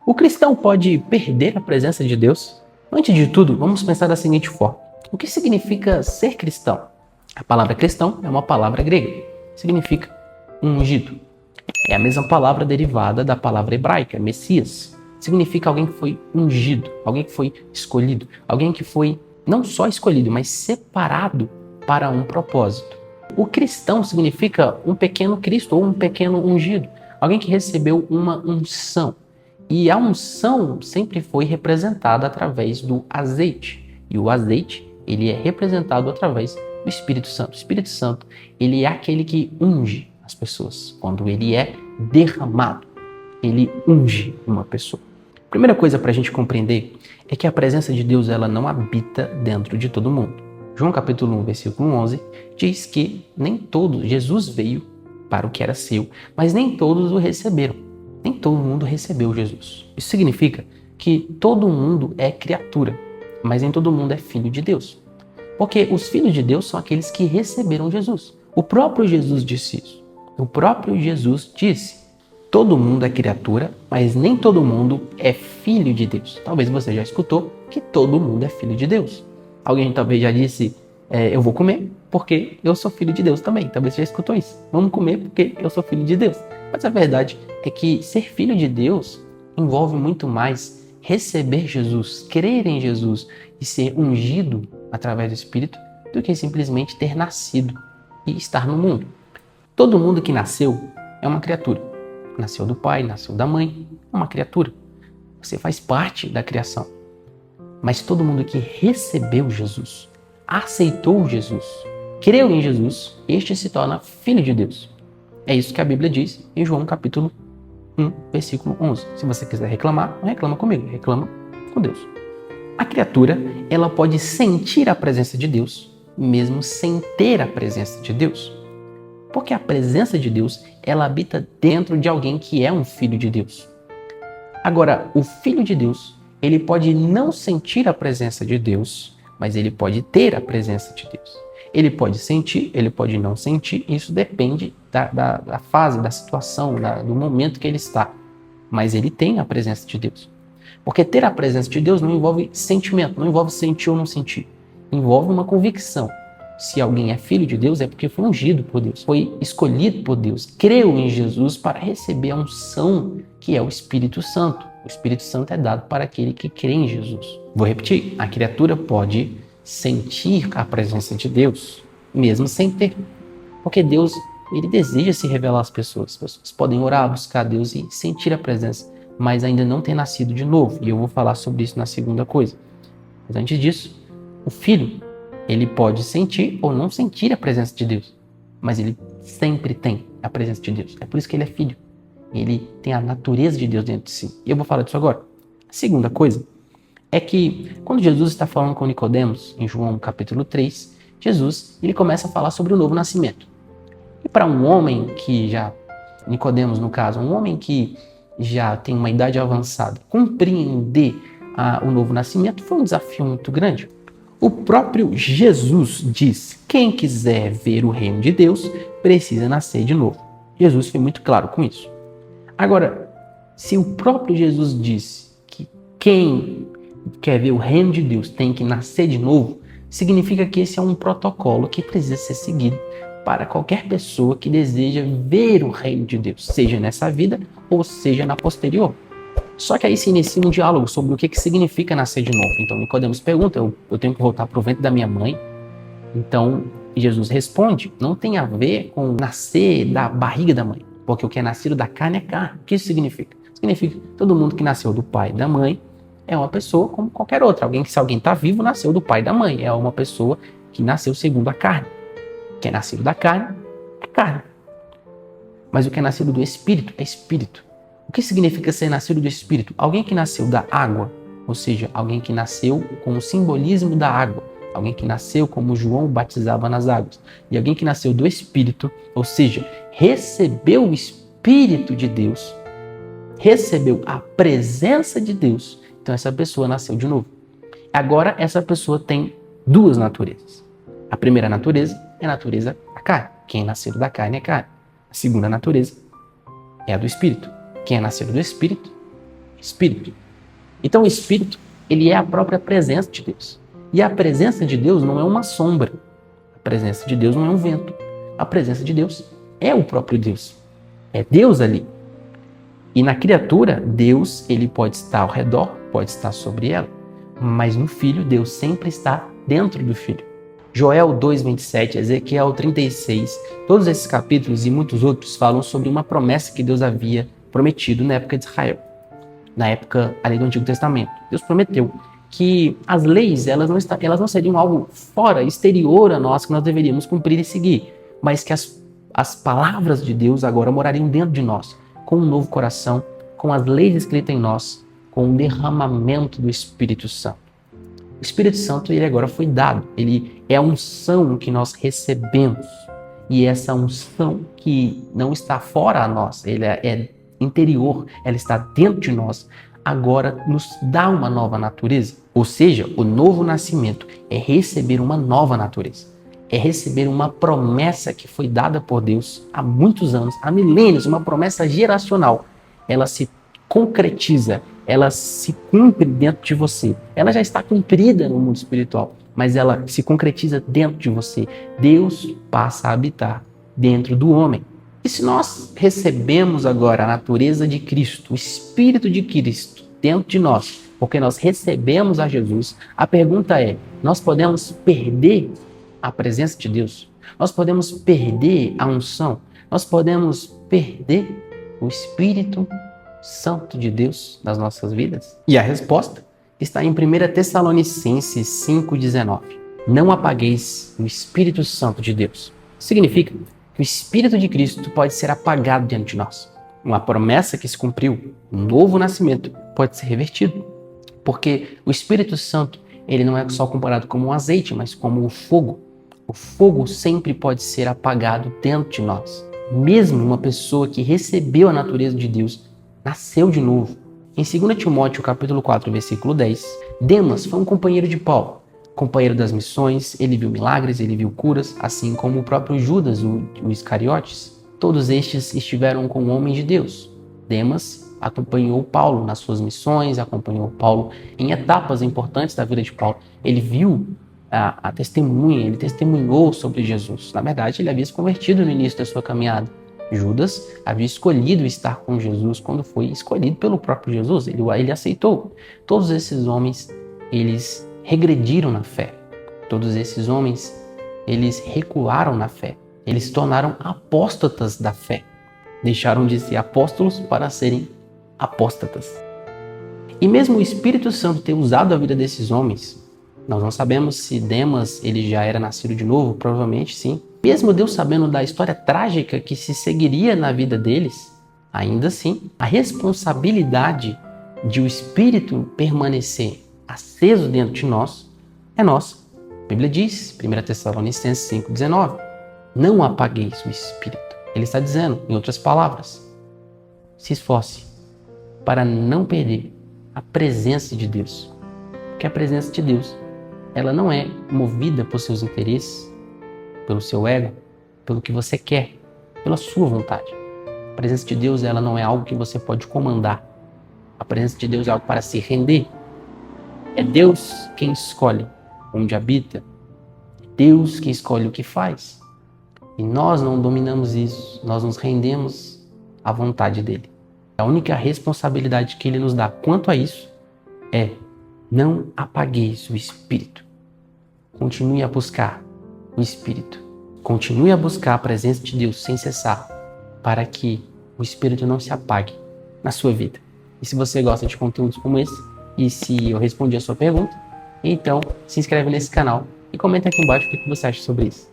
O cristão pode perder a presença de Deus? Antes de tudo, vamos pensar da seguinte forma. O que significa ser cristão? A palavra cristão é uma palavra grega. Significa ungido. É a mesma palavra derivada da palavra hebraica, Messias. Significa alguém que foi ungido, alguém que foi escolhido, alguém que foi não só escolhido, mas separado para um propósito. O cristão significa um pequeno Cristo ou um pequeno ungido, alguém que recebeu uma unção. E a unção sempre foi representada através do azeite. E o azeite, ele é representado através do Espírito Santo. O Espírito Santo, ele é aquele que unge as pessoas. Quando ele é derramado, ele unge uma pessoa. A primeira coisa para a gente compreender é que a presença de Deus ela não habita dentro de todo mundo. João capítulo 1, versículo 11, diz que nem todos, Jesus veio para o que era seu, mas nem todos o receberam. Nem todo mundo recebeu Jesus. Isso significa que todo mundo é criatura, mas nem todo mundo é filho de Deus. Porque os filhos de Deus são aqueles que receberam Jesus. O próprio Jesus disse isso. O próprio Jesus disse: todo mundo é criatura, mas nem todo mundo é filho de Deus. Talvez você já escutou que todo mundo é filho de Deus. Alguém talvez já disse: eu vou comer porque eu sou filho de Deus também. Talvez você já escutou isso. Vamos comer porque eu sou filho de Deus. Mas a verdade é que ser filho de Deus envolve muito mais receber Jesus, crer em Jesus e ser ungido através do Espírito do que simplesmente ter nascido e estar no mundo. Todo mundo que nasceu é uma criatura. Nasceu do pai, nasceu da mãe, é uma criatura. Você faz parte da criação. Mas todo mundo que recebeu Jesus, aceitou Jesus, creu em Jesus, este se torna filho de Deus. É isso que a Bíblia diz em João capítulo 1, versículo 11. Se você quiser reclamar, não reclama comigo, reclama com Deus. A criatura, ela pode sentir a presença de Deus, mesmo sem ter a presença de Deus. Porque a presença de Deus, ela habita dentro de alguém que é um filho de Deus. Agora, o filho de Deus, ele pode não sentir a presença de Deus, mas ele pode ter a presença de Deus. Ele pode sentir, ele pode não sentir, isso depende da fase, da situação, do momento que ele está. Mas ele tem a presença de Deus. Porque ter a presença de Deus não envolve sentimento, não envolve sentir ou não sentir. Envolve uma convicção. Se alguém é filho de Deus, é porque foi ungido por Deus, foi escolhido por Deus, creu em Jesus para receber a unção que é o Espírito Santo. O Espírito Santo é dado para aquele que crê em Jesus. Vou repetir, a criatura pode sentir a presença de Deus, mesmo sem ter. Porque Deus, ele deseja se revelar às pessoas. As pessoas podem orar, buscar Deus e sentir a presença, mas ainda não ter nascido de novo. E eu vou falar sobre isso na segunda coisa. Mas antes disso, o filho, ele pode sentir ou não sentir a presença de Deus, mas ele sempre tem a presença de Deus. É por isso que ele é filho. Ele tem a natureza de Deus dentro de si. E eu vou falar disso agora. A segunda coisa é que quando Jesus está falando com Nicodemos, em João capítulo 3, Jesus ele começa a falar sobre o novo nascimento. E para um homem que já, Nicodemos no caso, um homem que já tem uma idade avançada, compreender o novo nascimento foi um desafio muito grande. O próprio Jesus diz: quem quiser ver o reino de Deus precisa nascer de novo. Jesus foi muito claro com isso. Agora, se o próprio Jesus disse que quem quer ver o reino de Deus tem que nascer de novo, significa que esse é um protocolo que precisa ser seguido para qualquer pessoa que deseja ver o reino de Deus, seja nessa vida ou seja na posterior. Só que aí se inicia um diálogo sobre o que significa nascer de novo. Então Nicodemos pergunta: eu tenho que voltar para o ventre da minha mãe? Então Jesus responde: não tem a ver com nascer da barriga da mãe, porque o que é nascido da carne é carne. O que isso significa? Significa que todo mundo que nasceu do pai e da mãe é uma pessoa como qualquer outra. Se alguém está vivo, nasceu do pai e da mãe. É uma pessoa que nasceu segundo a carne. O que é nascido da carne é carne. Mas o que é nascido do Espírito é Espírito. O que significa ser nascido do Espírito? Alguém que nasceu da água, ou seja, alguém que nasceu com o simbolismo da água. Alguém que nasceu como João batizava nas águas. E alguém que nasceu do Espírito, ou seja, recebeu o Espírito de Deus, recebeu a presença de Deus. Então essa pessoa nasceu de novo. Agora essa pessoa tem duas naturezas. A primeira natureza é a natureza da carne. Quem é nascido da carne é carne. A segunda natureza é a do Espírito. Quem é nascido do Espírito Espírito. Então o Espírito, ele é a própria presença de Deus. E a presença de Deus não é uma sombra. A presença de Deus não é um vento. A presença de Deus é o próprio Deus. É Deus ali. E na criatura, Deus, ele pode estar ao redor, pode estar sobre ela. Mas no Filho, Deus sempre está dentro do Filho. Joel 2:27, Ezequiel 36, todos esses capítulos e muitos outros falam sobre uma promessa que Deus havia prometido na época de Israel. Na época ali do Antigo Testamento. Deus prometeu que as leis, elas não seriam algo fora, exterior a nós, que nós deveríamos cumprir e seguir, mas que as palavras de Deus agora morariam dentro de nós, com um novo coração, com as leis escritas em nós, com o derramamento do Espírito Santo. O Espírito Santo, ele agora foi dado, ele é a unção que nós recebemos, e essa unção que não está fora a nós, ele é interior, ela está dentro de nós, agora nos dá uma nova natureza. Ou seja, o novo nascimento é receber uma nova natureza. É receber uma promessa que foi dada por Deus há muitos anos, há milênios, uma promessa geracional. Ela se concretiza, ela se cumpre dentro de você. Ela já está cumprida no mundo espiritual, mas ela se concretiza dentro de você. Deus passa a habitar dentro do homem. E se nós recebemos agora a natureza de Cristo, o Espírito de Cristo dentro de nós, porque nós recebemos a Jesus, a pergunta é, nós podemos perder a presença de Deus? Nós podemos perder a unção? Nós podemos perder o Espírito Santo de Deus nas nossas vidas? E a resposta está em 1 Tessalonicenses 5,19. Não apagueis o Espírito Santo de Deus. Significa que o Espírito de Cristo pode ser apagado diante de nós. Uma promessa que se cumpriu, um novo nascimento, pode ser revertido. Porque o Espírito Santo, ele não é só comparado como um azeite, mas como o fogo. O fogo sempre pode ser apagado dentro de nós. Mesmo uma pessoa que recebeu a natureza de Deus, nasceu de novo. Em 2 Timóteo, capítulo 4, versículo 10, Demas foi um companheiro de Paulo. Companheiro das missões, ele viu milagres, ele viu curas, assim como o próprio Judas, o Iscariotes. Todos estes estiveram com o homem de Deus. Demas acompanhou Paulo nas suas missões, acompanhou Paulo em etapas importantes da vida de Paulo. Ele viu a testemunha, ele testemunhou sobre Jesus. Na verdade, ele havia se convertido no início da sua caminhada. Judas havia escolhido estar com Jesus quando foi escolhido pelo próprio Jesus. Ele aceitou. Todos esses homens, eles regrediram na fé. Todos esses homens, eles recuaram na fé. Eles se tornaram apóstatas da fé. Deixaram de ser apóstolos para serem apóstatas. E mesmo o Espírito Santo ter usado a vida desses homens, nós não sabemos se Demas ele já era nascido de novo, provavelmente sim. Mesmo Deus sabendo da história trágica que se seguiria na vida deles, ainda assim, a responsabilidade de o Espírito permanecer aceso dentro de nós é nossa. A Bíblia diz, 1 Tessalonicenses 5,19, não apagueis o Espírito. Ele está dizendo, em outras palavras, se esforce para não perder a presença de Deus. Porque a presença de Deus, ela não é movida por seus interesses, pelo seu ego, pelo que você quer, pela sua vontade. A presença de Deus, ela não é algo que você pode comandar. A presença de Deus é algo para se render. É Deus quem escolhe onde habita. É Deus quem escolhe o que faz. E nós não dominamos isso. Nós nos rendemos à vontade dele. A única responsabilidade que ele nos dá quanto a isso é não apagueis o Espírito. Continue a buscar o Espírito. Continue a buscar a presença de Deus sem cessar, para que o Espírito não se apague na sua vida. E se você gosta de conteúdos como esse, e se eu respondi a sua pergunta, então se inscreve nesse canal e comenta aqui embaixo o que você acha sobre isso.